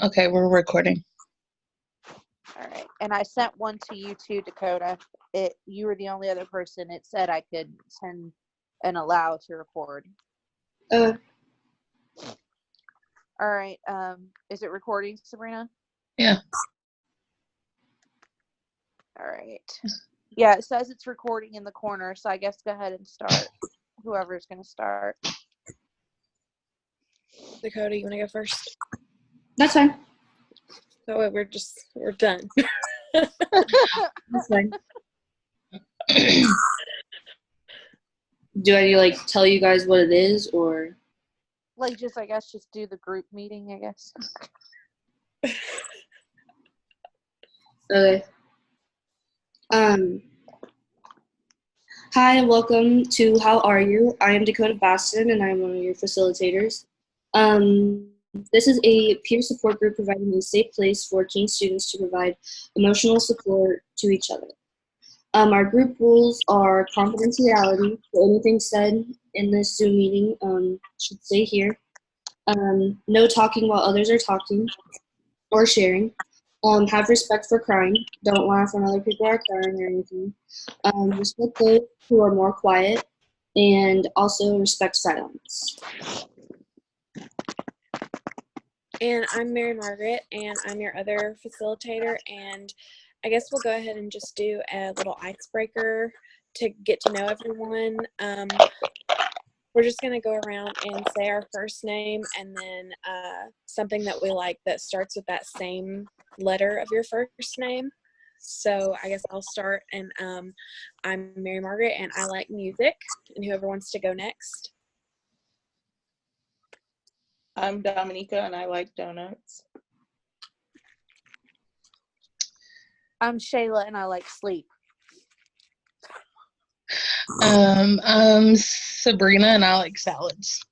Okay, we're recording. All right. And I sent one to you too, Dakota. You were the only other person it said I could send and allow to record. Uh, All right. Is it recording, Sabrina? yeah. All right. Yeah, it says it's recording in the corner, so I guess go ahead and start. Whoever's going to start. Dakota, you want to go first? That's fine. That way we're done. That's fine. Do I tell you guys what it is, or I guess just do the group meeting, I guess. okay? Hi, welcome to How Are You? I am Dakota Baston, and I'm one of your facilitators. This is a peer support group providing a safe place for teen students to provide emotional support to each other. Our group rules are confidentiality, so anything said in this Zoom meeting should stay here. No talking while others are talking or sharing. Have respect for crying. Don't laugh when other people are crying or anything. Respect those who are more quiet, and also respect silence. And I'm Mary Margaret, and I'm your other facilitator, and I guess we'll go ahead and just do a little icebreaker to get to know everyone. We're just going to go around and say our first name and then something that we like that starts with that same letter of your first name. So I guess I'll start, and I'm Mary Margaret, and I like music, and whoever wants to go next. I'm Dominica, and I like donuts. I'm Shayla, and I like sleep. I'm Sabrina, and I like salads.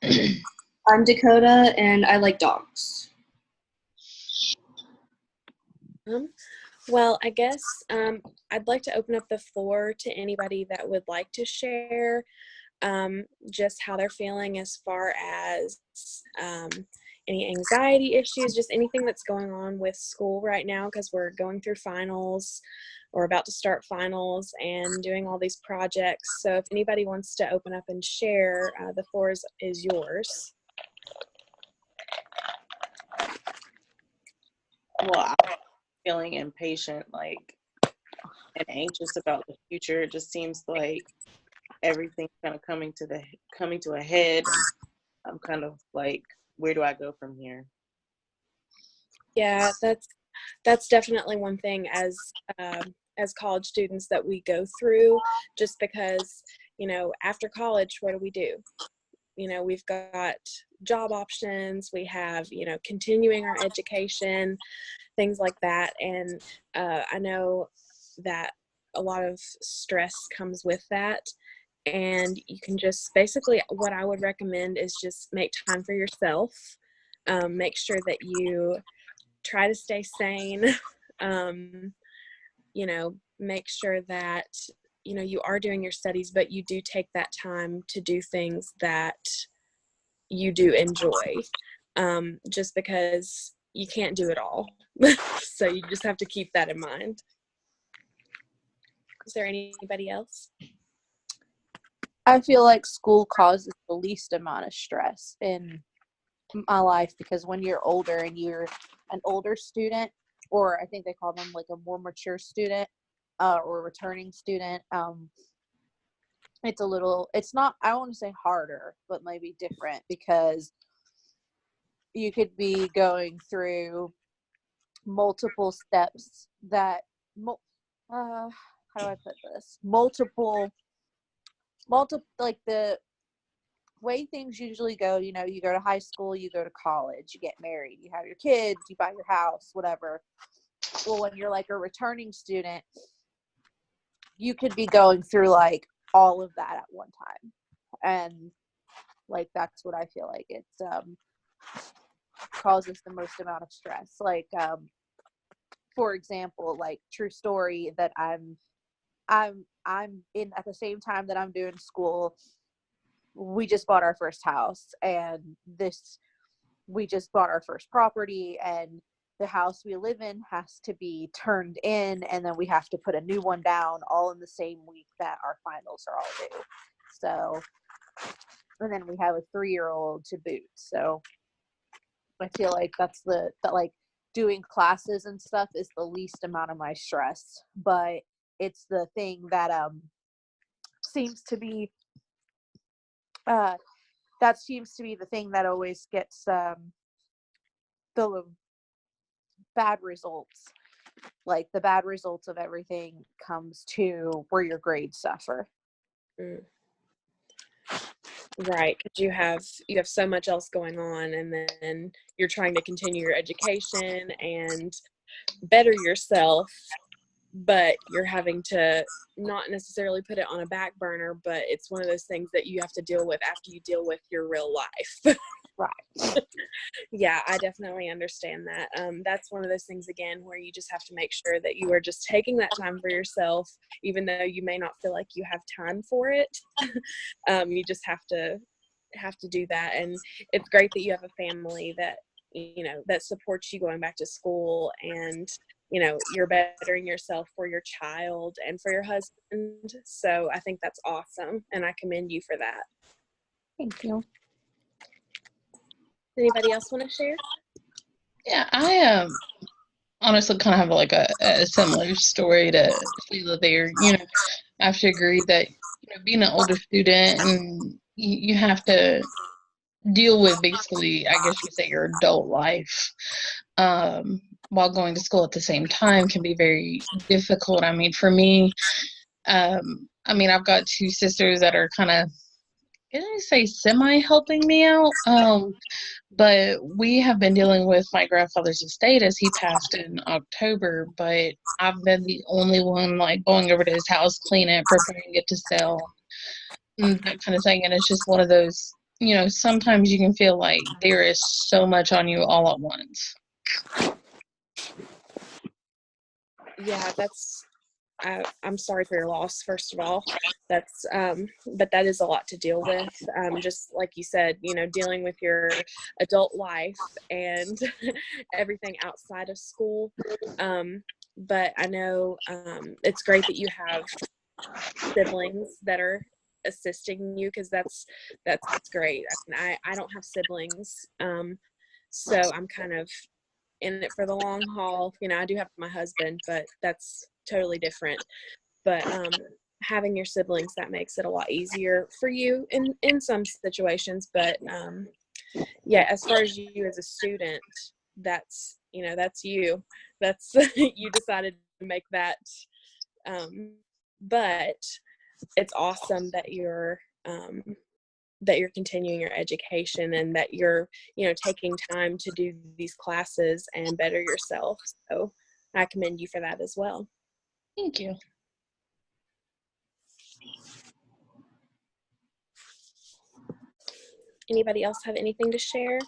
I'm Dakota, and I like dogs. Well, I guess I'd like to open up the floor to anybody that would like to share just how they're feeling as far as any anxiety issues, just anything that's going on with school right now, because we're going through finals or about to start finals and doing all these projects. So if anybody wants to open up and share, the floor is yours. Well, I'm feeling impatient, and anxious about the future. It just seems like everything's kind of coming to a head. I'm kind of like, where do I go from here? Yeah, that's definitely one thing as college students that we go through, just because, after college, what do? We've got job options, we have, continuing our education, things like that. And I know that a lot of stress comes with that. And you can just basically, what I would recommend is just make time for yourself. Make sure that you try to stay sane. Make sure that, you are doing your studies, but you do take that time to do things that you do enjoy, just because you can't do it all. So you just have to keep that in mind. Is there anybody else? I feel like school causes the least amount of stress in my life, because when you're older and you're an older student, or I think they call them like a more mature student, or returning student, it's not, I don't want to say harder, but maybe different, because you could be going through multiple steps that, how do I put this? Multiple, like the way things usually go, you go to high school, you go to college, you get married, you have your kids, you buy your house, whatever. Well, when you're like a returning student, you could be going through like all of that at one time. And like, that's what I feel like it's causes the most amount of stress. Like, for example, like, true story, that I'm in at the same time that I'm doing school, we just bought our first house, and this we just bought our first property and the house we live in has to be turned in, and then we have to put a new one down all in the same week that our finals are all due. So, and then we have a 3-year-old to boot. So I feel like that like doing classes and stuff is the least amount of my stress, but it's the thing that seems to be the thing that always gets the bad results. Like the bad results of everything comes to where your grades suffer. Mm. Right, because you have so much else going on, and then you're trying to continue your education and better yourself, but you're having to not necessarily put it on a back burner, but it's one of those things that you have to deal with after you deal with your real life. Right. Yeah, I definitely understand that. That's one of those things, again, where you just have to make sure that you are just taking that time for yourself, even though you may not feel like you have time for it. You just have to do that. And it's great that you have a family that, that supports you going back to school, and, you're bettering yourself for your child and for your husband. So I think that's awesome, and I commend you for that. Thank you. Anybody else want to share? Yeah, I honestly kind of have like a similar story to Sheila there. I have to agree that being an older student and you have to deal with basically, I guess you could say, your adult life while going to school at the same time can be very difficult. I mean, for me, I've got 2 sisters that are kind of, can I say, semi helping me out. But we have been dealing with my grandfather's estate as he passed in October, but I've been the only one like going over to his house, clean it, preparing it to sell, and that kind of thing. And it's just one of those, sometimes you can feel like there is so much on you all at once. Yeah, I'm sorry for your loss, first of all. That's but that is a lot to deal with. Just like you said, dealing with your adult life and everything outside of school. But I know it's great that you have siblings that are assisting you, because that's great. I don't have siblings, so I'm kind of in it for the long haul. I do have my husband, but that's totally different. But having your siblings, that makes it a lot easier for you in some situations. But yeah, as far as you as a student, that's that's you. That's you decided to make that. But it's awesome that you're continuing your education, and that you're taking time to do these classes and better yourself. So I commend you for that as well. Thank you. Anybody else have anything to share?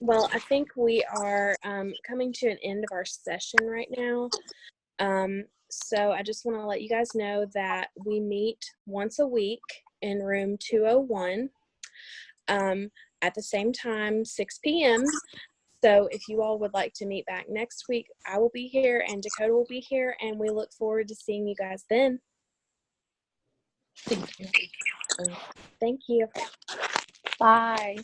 Well, I think we are coming to an end of our session right now. So I just want to let you guys know that we meet once a week in room 201 at the same time, 6 p.m. So if you all would like to meet back next week, I will be here and Dakota will be here, and we look forward to seeing you guys then. Thank you. Thank you. Bye.